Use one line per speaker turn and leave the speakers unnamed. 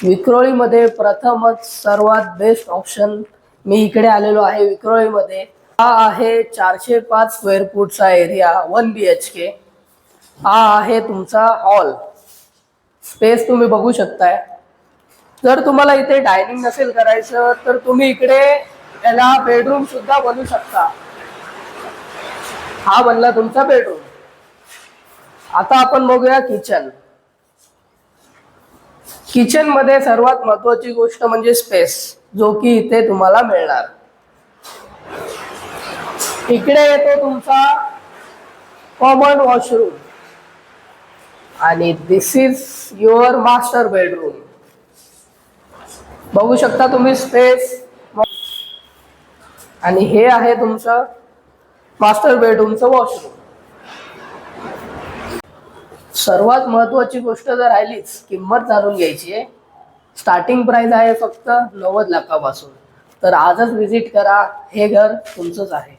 विक्रोळीमध्ये प्रथमच सर्वात best option मी इकडे आलेलो आहे. विक्रोळीमध्ये हा आहे 405 स्क्वेअर फूटचा एरिया, 1 BHK. हा आहे तुमचा हॉल. स्पेस तुम्ही बघू शकताय. जर तुम्हाला इथे डायनिंग नसेल करायचं तर तुम्ही इकडे याला बेडरूम सुद्धा बनवू शकता. हा बनला तुमचा बेडरूम. आता आपण बघूया किचन. किचन मध्ये सर्वात महत्वाची गोष्ट म्हणजे स्पेस, जो की इथे तुम्हाला मिळणार. इकडे येतो तुमचा कॉमन वॉशरूम आणि दिस इज युअर मास्टर बेडरूम. बघू शकता तुम्ही स्पेस. आणि हे आहे तुमचं मास्टर बेडरूमचं वॉशरूम. सर्वात महत्वाची गोष्ट जर राहिलीच, किंमत जाणून घ्यायची आहे. स्टार्टिंग प्राइस आहे फक्त 90 लाखापासून. तर आजच विजिट करा. हे घर तुमचंच आहे.